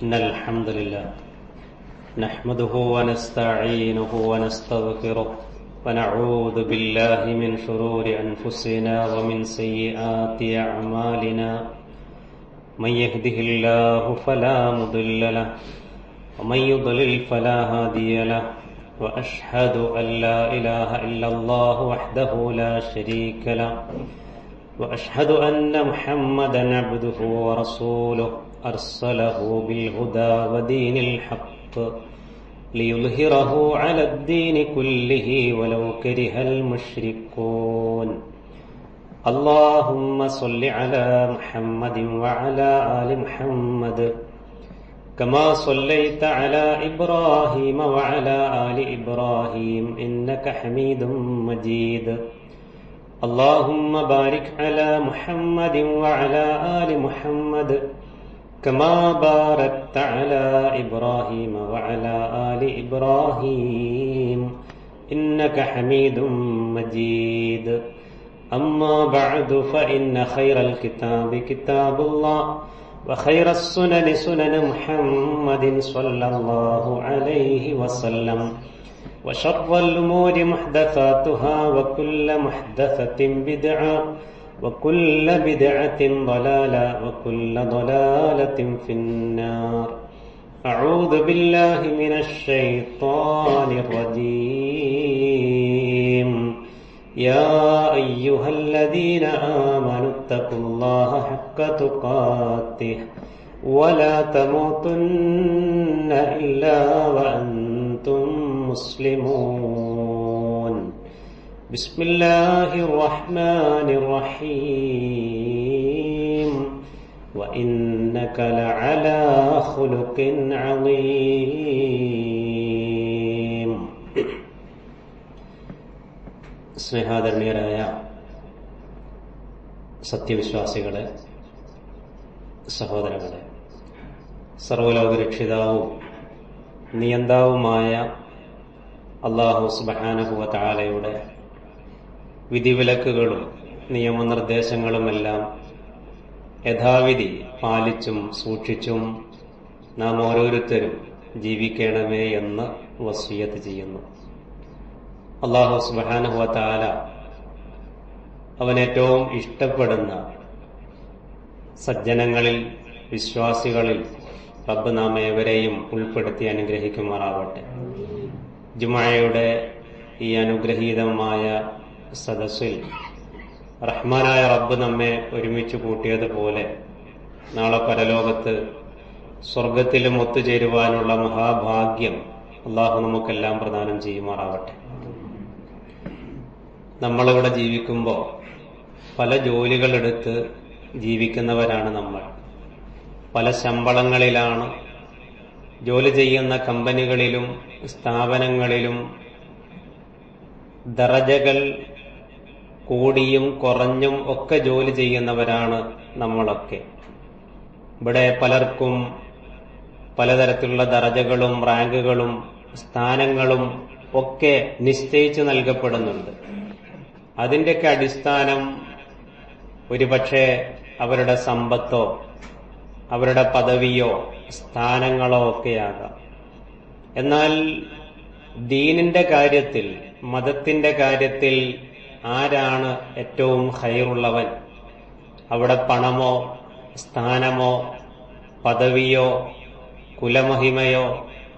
إن الحمد لله نحمده ونستعينه ونستغفره ونعوذ بالله من شرور أنفسنا ومن سيئات أعمالنا من يهده الله فلا مضل له ومن يضلل فلا هادي له وأشهد أن لا إله إلا الله وحده لا شريك له وأشهد أن محمدا عبده ورسوله أرسله بالهدى ودين الحق ليظهره على الدين كله ولو كره المشركون اللهم صل على محمد وعلى آل محمد كما صليت على إبراهيم وعلى آل إبراهيم إنك حميد مجيد اللهم بارك على محمد وعلى آل محمد كما باركت على إبراهيم وعلى آل إبراهيم إنك حميد مجيد أما بعد فإن خير الكتاب كتاب الله وخير السنن سنن محمد صلى الله عليه وسلم وشر الأمور محدثاتها وكل محدثة بدعة وكل بدعة ضلالة وكل ضلالة في النار أعوذ بالله من الشيطان الرجيم يا أيها الذين آمنوا اتقوا الله حق تقاته ولا تموتن إلا وأنتم مسلمون بسم الله الرحمن الرحيم وإنك لعلى خلق عظيم സ്നേഹാദരണീയരായ സത്യവിശ്വാസികളെ, സഹോദരങ്ങളെ, സർവ്വലോകരക്ഷിതാവും നിയന്താവുമായ അല്ലാഹു സുബ്ഹാനഹു വ തആലയുടെ വിധിവിലക്കുകളും നിയമനിർദ്ദേശങ്ങളുമെല്ലാം യഥാവിധി പാലിച്ചും സൂക്ഷിച്ചും നാം ഓരോരുത്തരും ജീവിക്കണമേ എന്ന് വസിയ്യത്ത് ചെയ്യുന്നു. അല്ലാഹു സുബ്ഹാനഹു വ തആല അവൻ ഏറ്റവും ഇഷ്ടപ്പെടുന്ന സജ്ജനങ്ങളിൽ, വിശ്വാസികളിൽ റബ്ബ് നാം ഏവരെയും ഉൾപ്പെടുത്തി അനുഗ്രഹിക്കുമാറാവട്ടെ. ജുമുഅയുടെ ഈ അനുഗ്രഹീതമായ സദസ്സിൽ റഹ്മാനായ റബ്ബ് നമ്മെ ഒരുമിച്ച് കൂട്ടിയതുപോലെ നാളെ പരലോകത്ത് സ്വർഗത്തിലും ഒത്തുചേരുവാനുള്ള മഹാഭാഗ്യം അള്ളാഹു നമുക്കെല്ലാം പ്രദാനം ചെയ്യുമാറാവട്ടെ. നമ്മളിവിടെ ജീവിക്കുമ്പോൾ പല ജോലികളെടുത്ത് ജീവിക്കുന്നവരാണ് നമ്മൾ. പല ശമ്പളങ്ങളിലാണ് ജോലി ചെയ്യുന്ന കമ്പനികളിലും സ്ഥാപനങ്ങളിലും ദറജകൾ കൂടിയും കുറഞ്ഞും ഒക്കെ ജോലി ചെയ്യുന്നവരാണ് നമ്മളൊക്കെ. ഇവിടെ പലർക്കും പലതരത്തിലുള്ള ദറജകളും റാങ്കുകളും സ്ഥാനങ്ങളും ഒക്കെ നിശ്ചയിച്ചു നൽകപ്പെടുന്നുണ്ട്. അതിൻ്റെയൊക്കെ അടിസ്ഥാനം ഒരുപക്ഷെ അവരുടെ സമ്പത്തോ അവരുടെ പദവിയോ സ്ഥാനങ്ങളോ ഒക്കെയാകാം. എന്നാൽ ദീനിന്റെ കാര്യത്തിൽ, മതത്തിന്റെ കാര്യത്തിൽ ആരാണ് ഏറ്റവും ഖൈറുള്ളവൻ? അവിടെ പണമോ സ്ഥാനമോ പദവിയോ കുലമഹിമയോ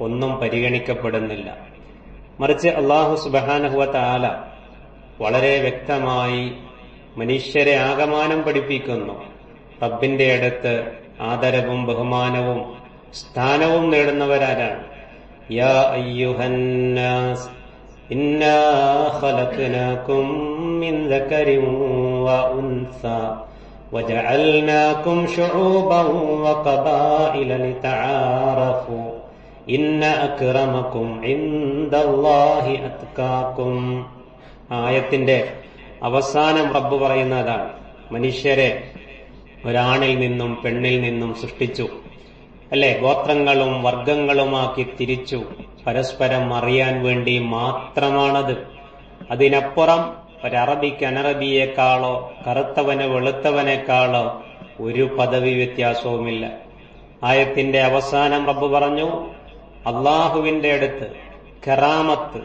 ഒന്നും പരിഗണിക്കപ്പെടുന്നില്ല. മറിച്ച് അല്ലാഹു സുബ്ഹാനഹു വ തആല വളരെ വ്യക്തമായി മനുഷ്യരെ ആകമാനം പഠിപ്പിക്കുന്നു. റബ്ബിന്റെ അടുത്ത് ആദരവും ബഹുമാനവും സ്ഥാനവും നേടുന്നവരാരാണ്? യാ അയ്യുഹന്നാസ് ഇന്നാ ഖലഖനാകും മിൻ ദക്കരിൻ വ ഉൻസാ വജഅൽനാകും ശുഊബൻ വഖബായില ലിതആറഫു ഇന്ന അക്രമകും ഇൻദല്ലാഹി അത്ഖാകും. ആയത്തിന്റെ അവസാനം റബ്ബ് പറയുന്നതാണ്, മനുഷ്യരെ ഒരാണിൽ നിന്നും പെണ്ണിൽ നിന്നും സൃഷ്ടിച്ചു, അല്ലെ? ഗോത്രങ്ങളും വർഗങ്ങളുമാക്കി തിരിച്ചു. പരസ്പരം അറിയാൻ വേണ്ടി മാത്രമാണത്. അതിനപ്പുറം ഒരറബിക്ക് അനറബിയേക്കാളോ കറുത്തവന് വെളുത്തവനേക്കാളോ ഒരു പദവി വ്യത്യാസവുമില്ല. ആയത്തിന്റെ അവസാനം റബ്ബ് പറഞ്ഞു, അള്ളാഹുവിന്റെ അടുത്ത് കറാമത്ത്,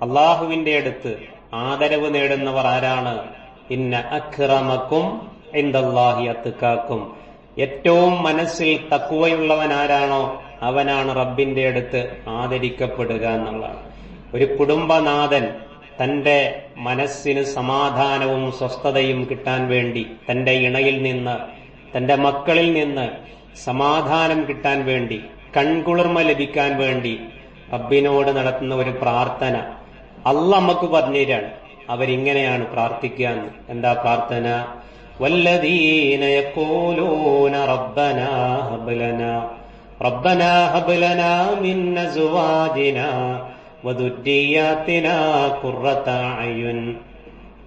അള്ളാഹുവിന്റെ അടുത്ത് ആദരവ് നേടുന്നവർ ആരാണ്? ഇന്ന അക്രമക്കും ഇൻദല്ലാഹി അത്ഖാക്കും. ഏറ്റവും മനസ്സിൽ തഖ്വയുള്ളവൻ ആരാണോ അവനാണ് റബ്ബിന്റെ അടുത്ത് ആദരിക്കപ്പെടുക എന്നുള്ളതാണ്. ഒരു കുടുംബനാഥൻ തന്റെ മനസ്സിന് സമാധാനവും സ്വസ്ഥതയും കിട്ടാൻ വേണ്ടി, തന്റെ ഇണയിൽ നിന്ന്, തന്റെ മക്കളിൽ നിന്ന് സമാധാനം കിട്ടാൻ വേണ്ടി, കൺകുളിർമ ലഭിക്കാൻ വേണ്ടി റബ്ബിനോട് നടത്തുന്ന ഒരു പ്രാർത്ഥന അല്ലാഹ് നമുക്ക് പറഞ്ഞുതരാണ്. അവരിങ്ങനെയാണ് പ്രാർത്ഥിക്കുക. എന്താ പ്രാർത്ഥന? വല്ലദീന യഖൂലൂന റബ്ബനാ ഹബ് ലനാ മിൻ അസ്വാജിനാ വദുർരിയ്യാതിനാ ഖുർറത അയുൻ.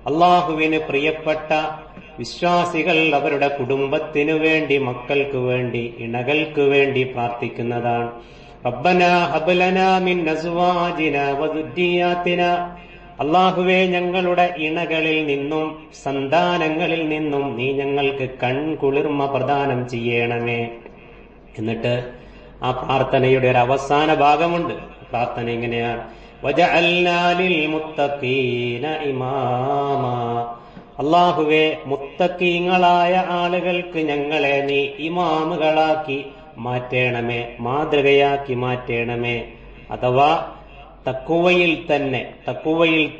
അല്ലാഹുവിന് പ്രിയപ്പെട്ട വിശ്വാസികൾ അവരുടെ കുടുംബത്തിനു വേണ്ടി, മക്കൾക്ക് വേണ്ടി, ഇണകൾക്ക് വേണ്ടി പ്രാർത്ഥിക്കുന്നതാണ്. റബ്ബനാ ഹബ് ലനാ മിൻ അസ്വാജിനാ വദുർരിയ്യാതിനാ. അല്ലാഹുവേ, ഞങ്ങളുടെ ഇണകളിൽ നിന്നും സന്താനങ്ങളിൽ നിന്നും നീ ഞങ്ങൾക്ക് കൺകുളിർമ പ്രദാനം ചെയ്യണമേ. എന്നിട്ട് ആ പ്രാർത്ഥനയുടെ ഒരു അവസാന ഭാഗമുണ്ട്. പ്രാർത്ഥന ഇങ്ങനെയാണ്: വജഅൽനാ ലിൽ മുത്തഖീന ഇമാമാ. അല്ലാഹുവേ, മുത്തഖീങ്ങളായ ആളുകൾക്ക് ഞങ്ങളെ നീ ഇമാമുകളാക്കി മാറ്റേണമേ, മാതൃകയാക്കി മാറ്റേണമേ. അഥവാ തഖ്വയിൽ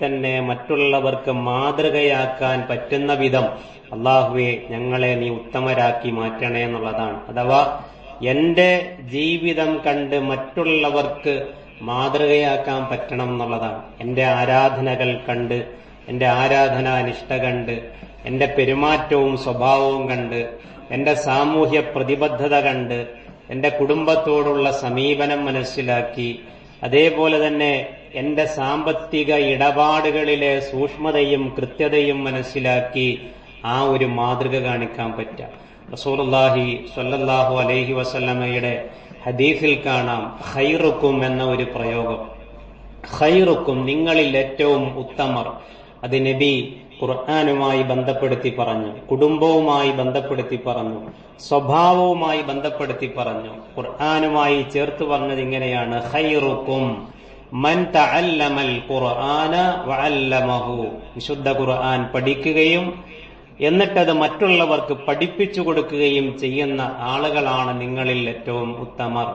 തന്നെ മറ്റുള്ളവർക്ക് മാതൃകയാക്കാൻ പറ്റുന്ന വിധം അല്ലാഹുവേ ഞങ്ങളെ നീ ഉത്തമരാക്കി മാറ്റണേ എന്നുള്ളതാണ്. അഥവാ എന്റെ ജീവിതം കണ്ട് മറ്റുള്ളവർക്ക് മാതൃകയാക്കാൻ പറ്റണം എന്നുള്ളതാണ്. എന്റെ ആരാധനകൾ കണ്ട്, എന്റെ ആരാധനാനിഷ്ഠ കണ്ട്, എന്റെ പെരുമാറ്റവും സ്വഭാവവും കണ്ട്, എന്റെ സാമൂഹ്യ പ്രതിബദ്ധത കണ്ട്, എന്റെ കുടുംബത്തോടുള്ള സമീപനം മനസ്സിലാക്കി, അതേപോലെ തന്നെ എന്റെ സാമ്പത്തിക ഇടപാടുകളിലെ സൂക്ഷ്മതയും കൃത്യതയും മനസ്സിലാക്കി ആ ഒരു മാതൃക കാണിക്കാൻ പറ്റുക. റസൂലുള്ളാഹി സ്വല്ലല്ലാഹു അലൈഹി വസല്ലമയുടെ ഹദീസിൽ കാണാം ഖൈറുക്കും എന്ന ഒരു പ്രയോഗം. ഖൈറുക്കും, നിങ്ങളിൽ ഏറ്റവും ഉത്തമർ. അത് നബി ഖുർആനുമായി ബന്ധപ്പെടുത്തി പറഞ്ഞു, കുടുംബവുമായി ബന്ധപ്പെടുത്തി പറഞ്ഞു, സ്വഭാവവുമായി ബന്ധപ്പെടുത്തി പറഞ്ഞു. ഖുർആനുമായി ചേർത്ത് പറഞ്ഞത് ഇങ്ങനെയാണ്: ഖൈറുക്കും മൻ തഅല്ലമൽ ഖുർആന വഅല്ലമഹു. വിശുദ്ധ ഖുർആൻ പഠിക്കുകയും എന്നിട്ടത് മറ്റുള്ളവർക്ക് പഠിപ്പിച്ചു കൊടുക്കുകയും ചെയ്യുന്ന ആളുകളാണ് നിങ്ങളിൽ ഏറ്റവും ഉത്തമർ.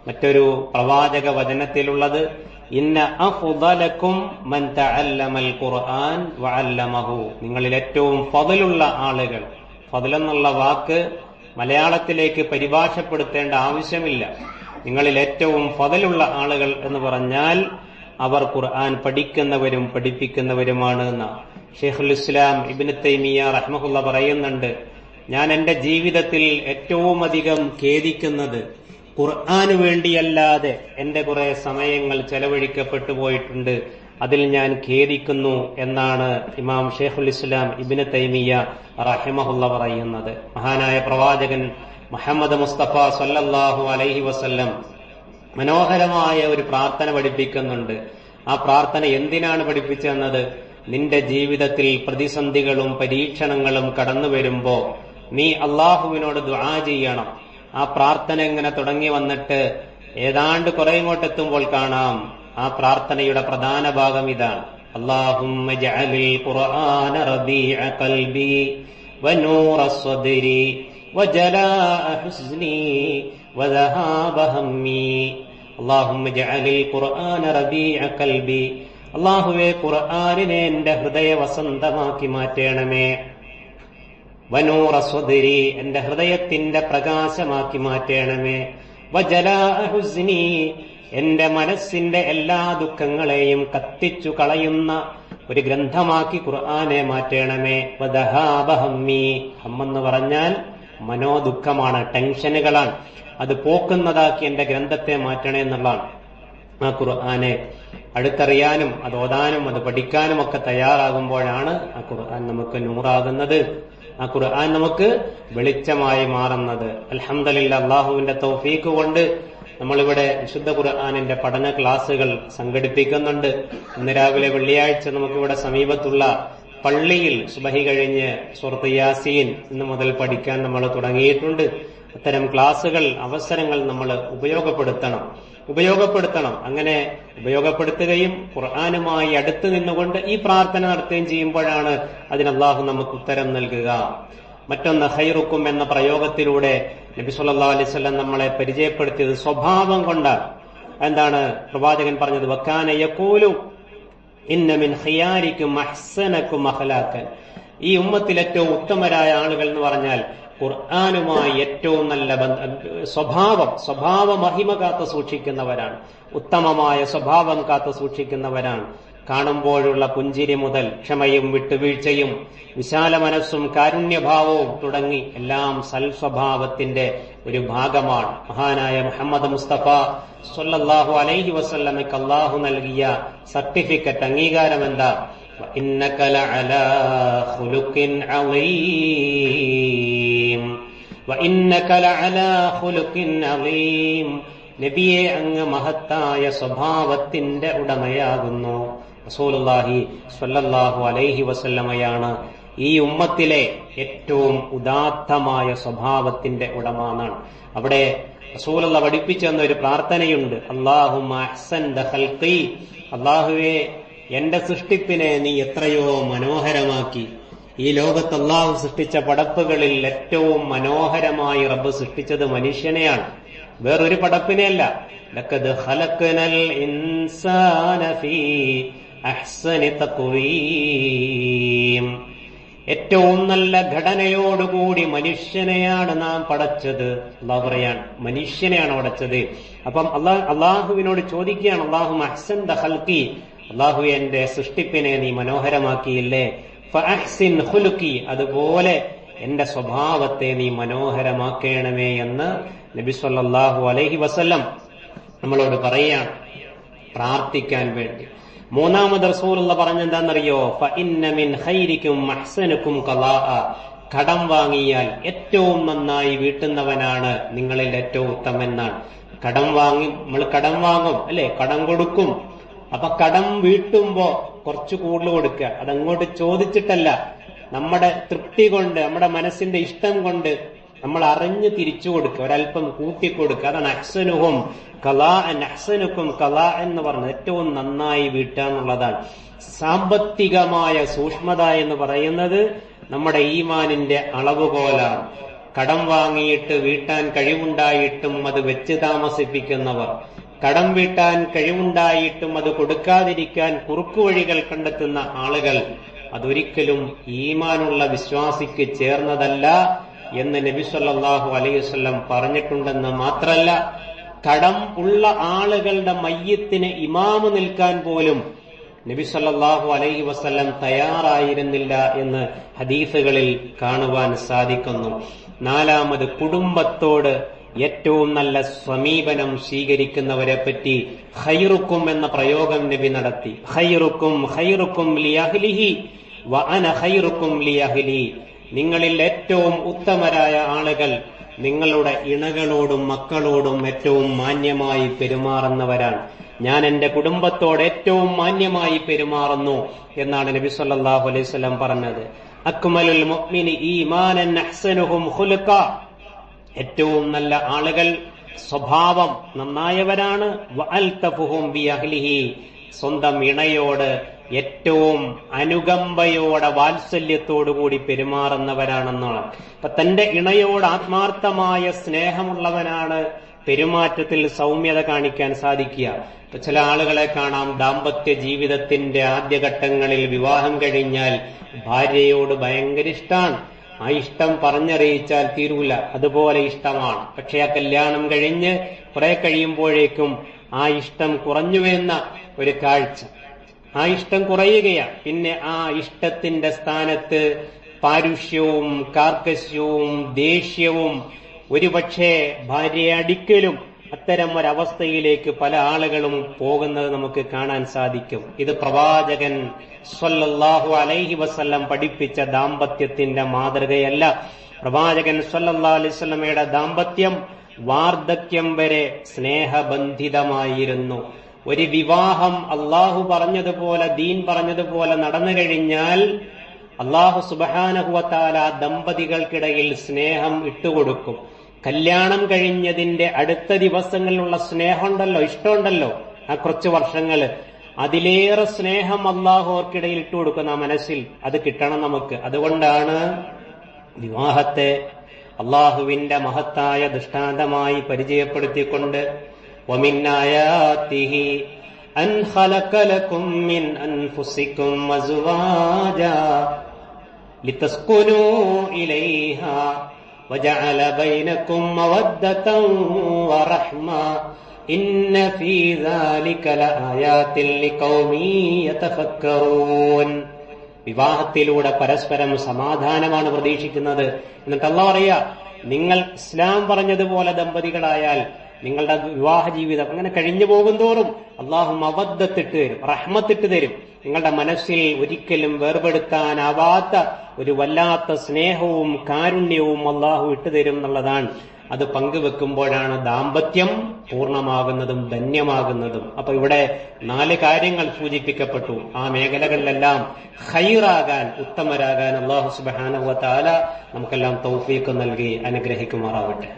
മറ്റൊരു പ്രവാചക വചനത്തിലുള്ളത് ഇന്ന അഫ്ദലക്കും മൻ തഅല്ലമൽ ഖുർആൻ വഅല്ലമഹു. നിങ്ങളിൽ ഏറ്റവും ഫضലുള്ള ആളുകൾ. ഫضൽ എന്നുള്ള വാക്ക് മലയാളത്തിലേക്ക് പരിഭാഷപ്പെടുത്തേണ്ട ആവശ്യമില്ല. നിങ്ങളിൽ ഏറ്റവും ഫضലുള്ള ആളുകൾ എന്ന് പറഞ്ഞാൽ അവർ ഖുർആൻ പഠിക്കുന്നവരും പഠിപ്പിക്കുന്നവരുമാണ് എന്ന ഷെയ്ഖുൽ ഇസ്ലാം ഇബ്നു തൈമിയ്യ റഹ്മഹുള്ള പറയുന്നുണ്ട്, ഞാൻ എന്റെ ജീവിതത്തിൽ ഏറ്റവും അധികം ഖേദിക്കുന്നത് ഖുർആന് വേണ്ടിയല്ലാതെ എന്റെ കുറെ സമയങ്ങൾ ചെലവഴിക്കപ്പെട്ടു പോയിട്ടുണ്ട്, അതിൽ ഞാൻ ഖേദിക്കുന്നു എന്നാണ് ഇമാം ഷെയ്ഖുൽ ഇസ്ലാം ഇബ്നു തൈമിയ്യ റഹിമഹുള്ള പറയുന്നത്. മഹാനായ പ്രവാചകൻ മുഹമ്മദ് മുസ്തഫ സല്ലല്ലാഹു അലൈഹി വസല്ലം മനോഹരമായ ഒരു പ്രാർത്ഥന പഠിപ്പിക്കുന്നുണ്ട്. ആ പ്രാർത്ഥന എന്തിനാണ് പഠിപ്പിച്ചെന്നത്? നിന്റെ ജീവിതത്തിൽ പ്രതിസന്ധികളും പരീക്ഷണങ്ങളും കടന്നു വരുമ്പോ നീ അള്ളാഹുവിനോട് ദുആ ചെയ്യണം. ആ പ്രാർത്ഥന ഇങ്ങനെ തുടങ്ങി വന്നിട്ട് ഏതാണ്ട് കുറെ ഇങ്ങോട്ടെത്തുമ്പോൾ കാണാം ആ പ്രാർത്ഥനയുടെ പ്രധാന ഭാഗം ഇതാണ്: അല്ലാഹുമ്മ ജഅലിൽ ഖുർആന റബീഅ ഖൽബി വനൂറ സ്വദ്രി വജലാഅ ഹുസ്നി വദഹാബ ഹമ്മി. അല്ലാഹുമ്മ ജഅലിൽ ഖുർആന റബീഅ ഖൽബി. അല്ലാഹുവേ, ഖുർആനിനെ എന്റെ ഹൃദയ വസന്തമാക്കി മാറ്റണമേ. വനൂറ സ്വദ്രി, എന്റെ ഹൃദയത്തിന്റെ പ്രകാശമാക്കി മാറ്റണമേ. വജലാഅ ഹുസ്നി, എന്റെ മനസ്സിന്റെ എല്ലാ ദുഃഖങ്ങളെയും കത്തിച്ചു കളയുന്ന ഒരു ഗ്രന്ഥമാക്കി ഖുർആനെ മാറ്റണമേ. വദഹാബ ഹമ്മി, ഹമ്മെന്ന് പറഞ്ഞാൽ മനോദുഃഖമാണ്, ടെൻഷനുകളാണ്. അത് പോക്കുന്നതാക്കി എന്റെ ഗ്രന്ഥത്തെ മാറ്റണേ എന്നുള്ളതാണ്. ആ ഖുർആനെ അടുത്തറിയാനും അത് ഓതാനും അത് പഠിക്കാനും ഒക്കെ തയ്യാറാകുമ്പോഴാണ് ആ ഖുർആൻ നമുക്ക് നൂറാകുന്നത്, ആ ഖുർആൻ നമുക്ക് വെളിച്ചമായി മാറുന്നത്. അൽഹംദുലില്ലാ, അല്ലാഹുവിന്റെ തൗഫീഖ് കൊണ്ട് നമ്മളിവിടെ വിശുദ്ധ ഖുർആനിന്റെ പഠന ക്ലാസുകൾ സംഘടിപ്പിക്കുന്നുണ്ട്. ഇന്ന് രാവിലെ വെള്ളിയാഴ്ച നമുക്കിവിടെ സമീപത്തുള്ള പള്ളിയിൽ സുബഹി കഴിഞ്ഞ് സൂറത്ത് യാസീൻ ഇന്ന് മുതൽ പഠിക്കാൻ നമ്മൾ തുടങ്ങിയിട്ടുണ്ട്. അത്തരം ക്ലാസുകൾ, അവസരങ്ങൾ നമ്മൾ ഉപയോഗപ്പെടുത്തണം. അങ്ങനെ ഉപയോഗപ്പെടുത്തുകയും ഖുർആനുമായി അടുത്ത് നിന്നുകൊണ്ട് ഈ പ്രാർത്ഥന നടത്തുകയും ചെയ്യുമ്പോഴാണ് അതിന് അല്ലാഹു നമുക്ക് ഉത്തരം നൽകുക. മറ്റൊന്ന്, ഖൈറുക്കും എന്ന പ്രയോഗത്തിലൂടെ നബി സല്ലല്ലാഹു അലൈഹി വസല്ലം നമ്മളെ പരിചയപ്പെടുത്തിയത് സ്വഭാവം കൊണ്ടാണ്. എന്താണ് പ്രവാചകൻ പറഞ്ഞത്? വക്കാന യഖൂലു ഇന്ന മിൻ ഖിയാരിക്കും അഹ്സനക്കും അഖ്ലാഖൻ. ഈ ഉമ്മത്തിൽ ഏറ്റവും ഉത്തമരായ ആളുകൾ എന്ന് പറഞ്ഞാൽ ഖുർആനുമായി ഏറ്റവും നല്ല സ്വഭാവ മഹിമ കാത്തു സൂക്ഷിക്കുന്നവരാണ്, ഉത്തമമായ സ്വഭാവം കാത്തു സൂക്ഷിക്കുന്നവരാണ്. കാണുമ്പോഴുള്ള പുഞ്ചിരി മുതൽ ക്ഷമയും വിട്ടുവീഴ്ചയും വിശാല മനസ്സും കാരുണ്യഭാവവും തുടങ്ങി എല്ലാം സൽസ്വഭാവത്തിന്റെ ഒരു ഭാഗമാണ്. മഹാനായ മുഹമ്മദ് മുസ്തഫ സ്വല്ലല്ലാഹു അലൈഹി വസല്ലമയ്ക്ക് അല്ലാഹു നൽകിയ സർട്ടിഫിക്കറ്റ്, അംഗീകാരം എന്താ? ഇന്നക ലഅലാ ഖുലുഖിൻ അളീം, വഇന്നക ലഅലാ ഖുലുഖിൻ അളീം. നബിയെ, അങ്ങ് മഹത്തായ സ്വഭാവത്തിന്റെ ഉടമയാകുന്നു. റസൂലുള്ളാഹി സ്വല്ലല്ലാഹു അലൈഹി വസല്ലമയാണ് ഈ ഉമ്മത്തിലെ ഏറ്റവും ഉദാത്തമായ സ്വഭാവത്തിന്റെ ഉടമയാണ്. അവിടെ റസൂലുള്ള പഠിപ്പിച്ചെന്ന ഒരു പ്രാർത്ഥനയുണ്ട്. അല്ലാഹുമ്മ അഹ്സൻത ഖൽഖി, അല്ലാഹുവേ എന്റെ സൃഷ്ടിപ്പിനെ നീ എത്രയോ മനോഹരമാക്കി. ഈ ലോകത്ത് അല്ലാഹു സൃഷ്ടിച്ച പടപ്പുകളിൽ ഏറ്റവും മനോഹരമായി റബ്ബ് സൃഷ്ടിച്ചത് മനുഷ്യനെയാണ്, വേറൊരു പടപ്പിനെയല്ല. ലഖദ് ഖലഖ്നൽ ഇൻസാന ഫീ അഹ്സനി തഖ്വീം. ഏറ്റവും നല്ല ഘടനയോടുകൂടി മനുഷ്യനെയാണ് നാം പടച്ചത്. അല്ലാഹു പറയാണ് മനുഷ്യനെയാണ് പടച്ചത്. അപ്പം അള്ളാഹുവിനോട് ചോദിക്കുകയാണ്, അല്ലാഹുമ്മ അഹ്സൻത ഖൽഖി, അല്ലാഹു എന്റെ സൃഷ്ടിപ്പിനെ നീ മനോഹരമാക്കിയില്ലേ, ഫഅഹ്സിൻ ഖുലുഖി, അതുപോലെ എന്റെ സ്വഭാവത്തെ നീ മനോഹരമാക്കണമേ എന്ന് നബി സല്ലല്ലാഹു അലൈഹി വസല്ലം നമ്മളോട് പറയാണ് പ്രാർത്ഥിക്കാൻ വേണ്ടി. മൂന്നാമത് റസൂലുള്ള പറഞ്ഞെന്താണെന്നറിയോ? ഫഇന്ന മിൻ ഖൈരിക്കും അഹ്സനുക്കും ഖലാഅ, കടം വാങ്ങിയാൽ ഏറ്റവും നന്നായി വീട്ടുന്നവനാണ് നിങ്ങളിൽ ഏറ്റവും ഉത്തമനാണ്. നമ്മൾ കടം വാങ്ങും അല്ലെ, കടം കൊടുക്കും. അപ്പൊ കടം വീട്ടുമ്പോ കുറച്ച് കൂടുതൽ കൊടുക്കുക. അതങ്ങോട്ട് ചോദിച്ചിട്ടല്ല, നമ്മുടെ തൃപ്തി കൊണ്ട്, നമ്മുടെ മനസ്സിന്റെ ഇഷ്ടം കൊണ്ട് നമ്മൾ അറിഞ്ഞ് തിരിച്ചു കൊടുക്കുക, ഒരല്പം കൂട്ടിക്കൊടുക്കുക. അതാണ് അഹ്സനുഹും ഖലാഅൻ, അഹ്സനുക്കും ഖലാ എന്ന് പറഞ്ഞത് ഏറ്റവും നന്നായി വീട്ടുക എന്നുള്ളതാണ്. സാമ്പത്തികമായ സൂക്ഷ്മത എന്ന് പറയുന്നത് നമ്മുടെ ഈമാനിന്റെ അളവുകോലാണ്. കടം വാങ്ങിയിട്ട് വീട്ടാൻ കഴിവുണ്ടായിട്ടും അത് വെച്ച് താമസിപ്പിക്കുന്നവർ, കടം വീട്ടാൻ കഴിവുണ്ടായിട്ടും അത് കൊടുക്കാതിരിക്കാൻ കുറുക്കുവഴികൾ കണ്ടെത്തുന്ന ആളുകൾ, അതൊരിക്കലും ഈമാനുള്ള വിശ്വാസിക്ക് ചേർന്നതല്ല എന്ന് നബി സല്ലല്ലാഹു അലൈഹി വസല്ലം പറഞ്ഞിട്ടുണ്ടെന്ന് മാത്രല്ല, കടം ഉള്ള ആളുകളുടെ മയ്യത്തിന് ഇമാമ് നിൽക്കാൻ പോലും നബി സല്ലല്ലാഹു അലൈഹി വസല്ലം തയ്യാറായിരുന്നില്ല എന്ന് ഹദീസുകളിൽ കാണുവാൻ സാധിക്കുന്നു. നാലാമത്, കുടുംബത്തോട് ഏറ്റവും നല്ല സമീപനം സ്വീകരിക്കുന്നവരെ പറ്റി ഖൈറുക്കും എന്ന പ്രയോഗം നബി നടത്തി. ഖൈറുക്കും ലിഅഹ്ലിഹി വ അന ഖൈറുക്കും ലിഅഹ്ലി. നിങ്ങളിൽ ഏറ്റവും ഉത്തമരായ ആളുകൾ നിങ്ങളുടെ ഇണകളോടും മക്കളോടും ഏറ്റവും മാന്യമായി പെരുമാറുന്നവരാണ്. ഞാൻ എന്റെ കുടുംബത്തോട് ഏറ്റവും മാന്യമായി പെരുമാറുന്നു എന്നാണ് നബി സല്ലല്ലാഹു അലൈഹി വസല്ലം പറഞ്ഞത്. അക്മലുൽ മുഅ്മിനി ഈമാനൻ അഹ്സനുഹും ഖുലുഖ. ഏറ്റവും നല്ല ആളുകൾ സ്വഭാവം നന്നായവരാണ്. വഅൽതഫുഹും ബിഅഹ്ലിഹി. സ്വന്തം ഇണയോട് ഏറ്റവും അനുകമ്പയോടെ വാത്സല്യത്തോടുകൂടി പെരുമാറുന്നവരാണെന്നാണ്. അപ്പൊ തന്റെ ഇണയോട് ആത്മാർത്ഥമായ സ്നേഹമുള്ളവനാണ് പെരുമാറ്റത്തിൽ സൗമ്യത കാണിക്കാൻ സാധിക്കുക. ഇപ്പൊ ചില ആളുകളെ കാണാം, ദാമ്പത്യ ജീവിതത്തിന്റെ ആദ്യഘട്ടങ്ങളിൽ വിവാഹം കഴിഞ്ഞാൽ ഭാര്യയോട് ഭയങ്കര ഇഷ്ടമാണ്. ആ ഇഷ്ടം പറഞ്ഞറിയിച്ചാൽ തീരൂല, അതുപോലെ ഇഷ്ടമാണ്. പക്ഷെ ആ കല്യാണം കഴിഞ്ഞ് കുറെ കഴിയുമ്പോഴേക്കും ആ ഇഷ്ടം കുറഞ്ഞുവെന്ന ഒരു കാഴ്ച, ആ ഇഷ്ടം കുറയുകയാണ്. പിന്നെ ആ ഇഷ്ടത്തിന്റെ സ്ഥാനത്ത് പാരുഷ്യവും കാർക്കശ്യവും ദേഷ്യവും ഒരുപക്ഷെ ഭാര്യയെ അടിക്കലും, അത്തരം ഒരവസ്ഥയിലേക്ക് പല ആളുകളും പോകുന്നത് നമുക്ക് കാണാൻ സാധിക്കും. ഇത് പ്രവാചകൻ സ്വല്ലല്ലാഹു അലൈഹി വസല്ലം പഠിപ്പിച്ച ദാമ്പത്യത്തിന്റെ മാതൃകയല്ല. പ്രവാചകൻ സ്വല്ലല്ലാഹു അലൈഹി വസല്ലമയുടെ ദാമ്പത്യം വാർദ്ധക്യം വരെ സ്നേഹബന്ധിതമായിരുന്നു. ഒരു വിവാഹം അള്ളാഹു പറഞ്ഞതുപോലെ, ദീൻ പറഞ്ഞതുപോലെ നടന്നു കഴിഞ്ഞാൽ അള്ളാഹു സുബ്ഹാനഹു വ തആല ദമ്പതികൾക്കിടയിൽ സ്നേഹം ഇട്ടുകൊടുക്കും. കല്യാണം കഴിഞ്ഞതിന്റെ അടുത്ത ദിവസങ്ങളിലുള്ള സ്നേഹമുണ്ടല്ലോ, ഇഷ്ടമുണ്ടല്ലോ, ആ കുറച്ച് വർഷങ്ങള്, അതിലേറെ സ്നേഹം അള്ളാഹു അവർക്കിടയിൽ ഇട്ടു കൊടുക്കുന്ന ആ മനസ്സിൽ അത് കിട്ടണം നമുക്ക്. അതുകൊണ്ടാണ് വിവാഹത്തെ അള്ളാഹുവിന്റെ മഹത്തായ ദൃഷ്ടാന്തമായി പരിചയപ്പെടുത്തിക്കൊണ്ട് വമിൻ ആയാതിഹി അൻ ഖലഖ ലക്കും മിൻ അൻഫുസികും അസ്വാജാ ലിതസ്കുനൂ ഇലൈഹാ വജഅല ബൈനകും മവദ്ദതൻ വറഹ്മ ഇന്ന ഫീ ദാലിക ലആയാതിൻ ലിഖൗമി യതഫക്കറൂൻ. വിവാഹത്തിലൂടെ പരസ്പരം സമാധാനമാണ് പ്രതീക്ഷിക്കുന്നത്. എന്നിട്ട് അല്ലാഹു പറയാ, നിങ്ങൾ ഇസ്ലാം പറഞ്ഞതുപോലെ ദമ്പതികളായാൽ നിങ്ങളുടെ വിവാഹ ജീവിതം അങ്ങനെ കഴിഞ്ഞു പോകുന്തോറും അള്ളാഹു മവദ്ദത്തിട്ട് തരും, റഹ്മത്തിട്ട് തരും. നിങ്ങളുടെ മനസ്സിൽ ഒരിക്കലും വേർപെടുത്താനാവാത്ത ഒരു വല്ലാത്ത സ്നേഹവും കാരുണ്യവും അള്ളാഹു ഇട്ടുതരും എന്നുള്ളതാണ്. അത് പങ്കുവെക്കുമ്പോഴാണ് ദാമ്പത്യം പൂർണ്ണമാകുന്നതും ധന്യമാകുന്നതും. അപ്പൊ ഇവിടെ 4 കാര്യങ്ങൾ സൂചിപ്പിക്കപ്പെട്ടു. ആ മേഖലകളിലെല്ലാം ഖൈറാകാൻ, ഉത്തമരാകാൻ അല്ലാഹു സുബ്ഹാനഹു വ തആല നമുക്കെല്ലാം തൗഫീഖ് നൽകി അനുഗ്രഹിക്കുമാറാവട്ടെ.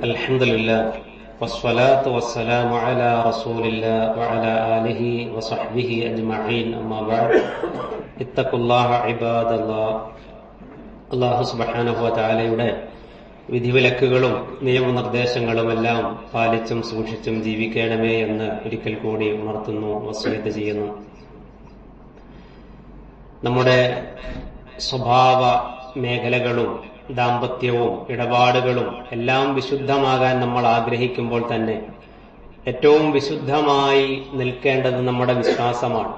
അൽഹംദുലില്ലാഹ് വസ്സലാത്തു വസ്സലാമു അലാ റസൂലില്ലാഹ് വഅലാ ആലിഹി വസഹ്ബിഹി അജ്മഈൻ. അമ്മാ ബഅദ്. ഇത്തഖുല്ലാഹ ഇബാദല്ലാഹ്. അല്ലാഹു സുബ്ഹാനഹു വ തആലയുടെ വിധിവിലക്കുകളും നിയമനിർദ്ദേശങ്ങളുമെല്ലാം പാലിച്ചും സൂക്ഷിച്ചും ജീവിക്കണമേ എന്ന് ഒരിക്കൽ കൂടി ഉണർത്തുന്നു, വസിയത്ത് ചെയ്യുന്നു. നമ്മുടെ സ്വഭാവ മേഖലകളും ദാമ്പത്യവും ഇടപാടുകളും എല്ലാം വിശുദ്ധമാകാൻ നമ്മൾ ആഗ്രഹിക്കുമ്പോൾ തന്നെ ഏറ്റവും വിശുദ്ധമായി നിൽക്കേണ്ടത് നമ്മുടെ വിശ്വാസമാണ്.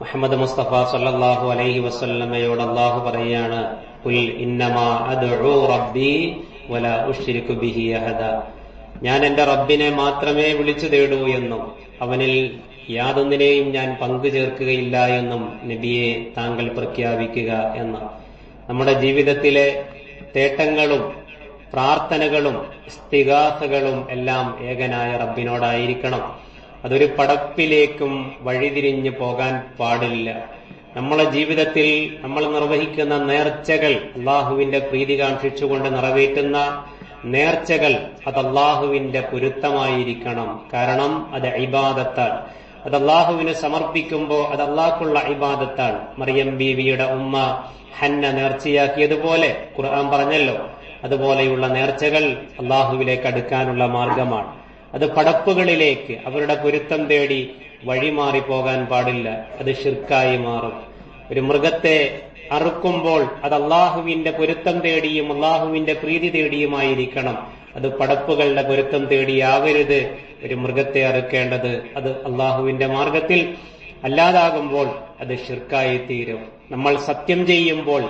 മുഹമ്മദ് മുസ്തഫ സല്ലല്ലാഹു അലൈഹി വസല്ലമയോട് അല്ലാഹു പറയുകയാണ്, ഖുൽ ഇന്നമാ അദ്ഉ റബ്ബി വലാ ഉശ്രികു ബിഹി അഹദ. ഞാൻ എന്റെ റബ്ബിനെ മാത്രമേ വിളിച്ചു തേടൂ എന്നും അവനിൽ യാതൊന്നിനെയും ഞാൻ പങ്കു ചേർക്കുകയില്ല എന്നും നബിയെ താങ്കൾ പ്രഖ്യാപിക്കുക എന്ന്. നമ്മുടെ ജീവിതത്തിലെ തേട്ടങ്ങളും പ്രാർത്ഥനകളും ഇസ്തിഗാസകളും എല്ലാം ഏകനായ റബ്ബിനോടായിരിക്കണം. അതൊരു പടപ്പിലേക്കും വഴിതിരിഞ്ഞു പോകാൻ പാടില്ല. നമ്മളെ ജീവിതത്തിൽ നമ്മൾ നിർവഹിക്കുന്ന നേർച്ചകൾ, അള്ളാഹുവിന്റെ പ്രീതി കാക്ഷിച്ചുകൊണ്ട് നിറവേറ്റുന്ന നേർച്ചകൾ, അത് അള്ളാഹുവിന്റെ പൊരുത്തമായിരിക്കണം. കാരണം അത് ഇബാദത്താണ്. അത് അള്ളാഹുവിന് സമർപ്പിക്കുമ്പോൾ അത് അള്ളാഹ്ക്കുള്ള ഇബാദത്താണ്. മറിയം ബീവിയുടെ ഉമ്മ ഹന്ന നേർച്ചയാക്കിയതുപോലെ ഖുർആൻ പറഞ്ഞല്ലോ, അതുപോലെയുള്ള നേർച്ചകൾ അള്ളാഹുവിലേക്ക് അടുക്കാനുള്ള മാർഗമാണ്. അത് പടപ്പുകളിലേക്ക് അവരുടെ പൊരുത്തം തേടി വഴിമാറി പോകാൻ പാടില്ല. അത് ശിർക്കായി മാറും. ഒരു മൃഗത്തെ അറുക്കുമ്പോൾ അത് അള്ളാഹുവിന്റെ പൊരുത്തം തേടിയും അള്ളാഹുവിന്റെ പ്രീതി തേടിയുമായിരിക്കണം. അത് പടപ്പുകളുടെ പൊരുത്തം തേടിയാവരുത് ഒരു മൃഗത്തെ അറുക്കേണ്ടത്. അത് അള്ളാഹുവിന്റെ മാർഗത്തിൽ അല്ലാതാകുമ്പോൾ അത് ശിർക്കായി തീരും. നമ്മൾ സത്യം ചെയ്യുമ്പോൾ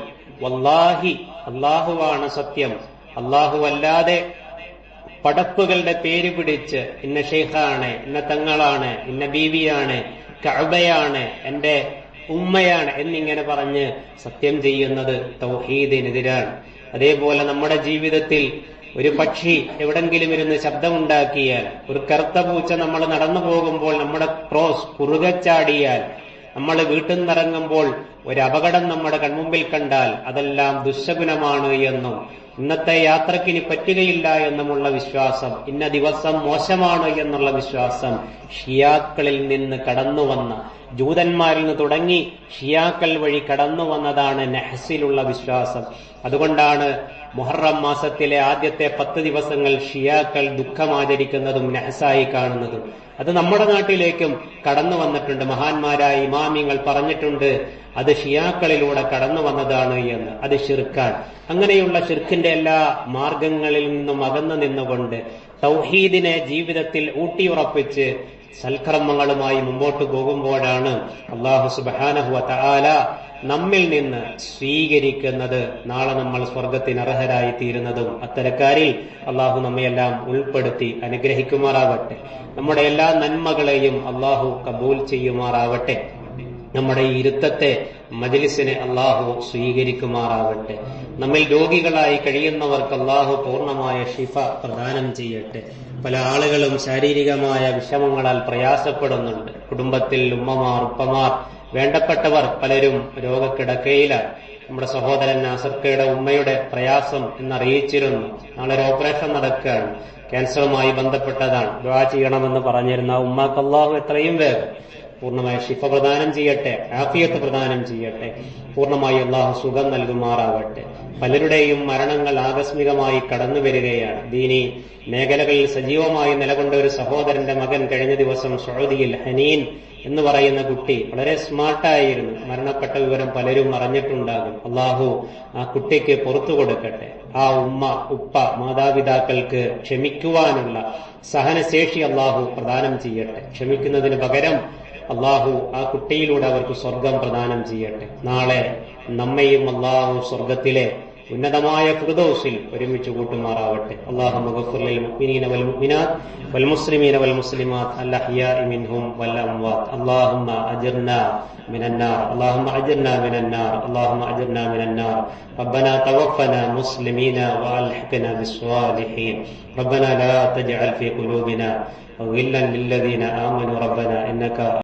വല്ലാഹി അള്ളാഹുവാണ് സത്യം, അള്ളാഹു അല്ലാതെ പടപ്പുകളുടെ പേര് പിടിച്ച് ഇന്ന ഷെയ്ഖാണ്, ഇന്ന തങ്ങളാണ്, ഇന്ന ബീവിയാണ്, കഅബയാണ്, എന്റെ ഉമ്മയാണ് എന്നിങ്ങനെ പറഞ്ഞ് സത്യം ചെയ്യുന്നത് തൗഹീദിനെതിരാണ്. അതേപോലെ നമ്മുടെ ജീവിതത്തിൽ ഒരു പക്ഷി എവിടെങ്കിലും ഇരുന്ന് ശബ്ദമുണ്ടാക്കിയാൽ, ഒരു കറുത്ത പൂച്ച നമ്മൾ നടന്നു പോകുമ്പോൾ നമ്മുടെ ക്രോസ് കുറുകച്ചാടിയാൽ, നമ്മൾ വീട്ടിൽ നിന്നിറങ്ങുമ്പോൾ ഒരു അപകടം നമ്മുടെ കൺമുമ്പിൽ കണ്ടാൽ അതെല്ലാം ദുശ്ശകുനമാണ് എന്നും ഇന്നത്തെ യാത്രക്കിനി പറ്റുകയില്ല എന്നുമുള്ള വിശ്വാസം, ഇന്ന ദിവസം മോശമാണ് എന്നുള്ള വിശ്വാസം ഷിയാക്കളിൽ നിന്ന് കടന്നുവന്ന, ജൂതന്മാരിൽ നിന്ന് തുടങ്ങി ഷിയാക്കൾ വഴി കടന്നു വന്നതാണ് നഹ്സിലുള്ള വിശ്വാസം. അതുകൊണ്ടാണ് മുഹറം മാസത്തിലെ ആദ്യത്തെ 10 ദിവസങ്ങൾ ഷിയാക്കൾ ദുഃഖമാചരിക്കുന്നതും നഹ്സായി കാണുന്നതും. അത് നമ്മുടെ നാട്ടിലേക്കും കടന്നു വന്നിട്ടുണ്ട്. മഹാന്മാരായ ഇമാമിങ്ങൾ പറഞ്ഞിട്ടുണ്ട് അത് ഷിയാക്കളിലൂടെ കടന്നു വന്നതാണ് എന്ന്. അത് ശിർക്കാണ്. അങ്ങനെയുള്ള ശിർക്കിന്റെ എല്ലാ മാർഗങ്ങളിൽ നിന്നും അകന്നു നിന്നുകൊണ്ട് തൗഹീദിനെ ജീവിതത്തിൽ ഊട്ടിയുറപ്പിച്ച് സൽക്കർമ്മങ്ങളുമായി മുമ്പോട്ട് പോകുമ്പോഴാണ് അല്ലാഹു സുബ്ഹാനഹു വ തആല നമ്മിൽ നിന്ന് സ്വീകരിക്കുന്നത്, നാളെ നമ്മൾ സ്വർഗത്തിന് അർഹരായി തീരുന്നതും. അത്തരക്കാരിൽ അള്ളാഹു നമ്മയെല്ലാം ഉൾപ്പെടുത്തി അനുഗ്രഹിക്കുമാറാവട്ടെ. നമ്മുടെ എല്ലാ നന്മകളെയും അള്ളാഹു കബൂൽ ചെയ്യുമാറാവട്ടെ. നമ്മുടെ ഈ ഇരുത്തത്തെ മജ്ലിസിനെ അള്ളാഹു സ്വീകരിക്കുമാറാവട്ടെ. നമ്മിൽ രോഗികളായി കഴിയുന്നവർക്ക് അള്ളാഹു പൂർണ്ണമായ ശിഫ പ്രദാനം ചെയ്യട്ടെ. പല ആളുകളും ശാരീരികമായ വിഷമങ്ങളാൽ പ്രയാസപ്പെടുന്നുണ്ട്. കുടുംബത്തിൽ ഉമ്മമാർ, ഉപ്പമാർ, വേണ്ടപ്പെട്ടവർ പലരും രോഗക്കിടക്കയിലാണ്. നമ്മുടെ സഹോദരൻ നാസർക്കയുടെ ഉമ്മയുടെ പ്രയാസം എന്നറിയിച്ചിരുന്നു. നാളെ ഒരു ഓപ്പറേഷൻ നടക്കുകയാണ്, ക്യാൻസറുമായി ബന്ധപ്പെട്ടതാണ്. ദുആ ചെയ്യണമെന്ന് പറഞ്ഞിരുന്ന ഉമ്മാക്ക് അള്ളാഹു എത്രയും വേഗം പൂർണ്ണമായ ശിഫ പ്രദാനം ചെയ്യട്ടെ, ആഫിയത്ത് പ്രദാനം ചെയ്യട്ടെ. പൂർണ്ണമായി അള്ളാഹു സുഖം നൽകുമാറാവട്ടെ. പലരുടെയും മരണങ്ങൾ ആകസ്മികമായി കടന്നു വരികയാണ്. ദീനി മേഖലകളിൽ സജീവമായി നിലകൊണ്ട ഒരു സഹോദരന്റെ മകൻ കഴിഞ്ഞ ദിവസം സൗദിയിൽ ഹനീൻ എന്ന് പറയുന്ന കുട്ടി വളരെ സ്മാർട്ടായിരുന്നു. മരണപ്പെട്ട വിവരം പലരും അറിഞ്ഞിട്ടുണ്ടാകും. അള്ളാഹു ആ കുട്ടിക്ക് പുറത്തു കൊടുക്കട്ടെ. ആ ഉമ്മ, ഉപ്പ, മാതാപിതാക്കൾക്ക് ക്ഷമിക്കുവാനുള്ള സഹനശേഷി അള്ളാഹു പ്രദാനം ചെയ്യട്ടെ. ക്ഷമിക്കുന്നതിന് പകരം അള്ളാഹു ആ കുട്ടിയിലൂടെ അവർക്ക് സ്വർഗം പ്രദാനം ചെയ്യട്ടെ. നാളെ നമ്മയും അള്ളാഹു സ്വർഗത്തിലെ ഉന്നതമായ ഫിർദൗസിൽ ഒരുമിച്ച് കൂട്ടുമാറാവട്ടെ. അല്ലാഹുമ്മ ഗ്ഫിർ ലിൽ മുഅ്മിനീന വൽ മുഅ്മിനാത്ത് വൽ മുസ്ലിമീന വൽ മുസ്ലിമാത്ത് അൽ അഹ്യാഇ മിൻഹും വൽ അംവാത്ത്. അല്ലാഹുമ്മ അജിർനാ മിനൻ നാർ, അല്ലാഹുമ്മ അജിർനാ മിനൻ നാർ, അല്ലാഹുമ്മ അജിർനാ മിനൻ നാർ. റബ്ബനാ തവഫനാ മുസ്ലിമീന വഅൽഹിഖ്നാ ബിസ്സാലിഹീൻ. റബ്ബനാ ലാ തജ്അൽ ഫീ ഖുലൂബിനാ ഗില്ലൻ ലില്ലദീന ആമനൂ റബ്ബനാ ഇന്നക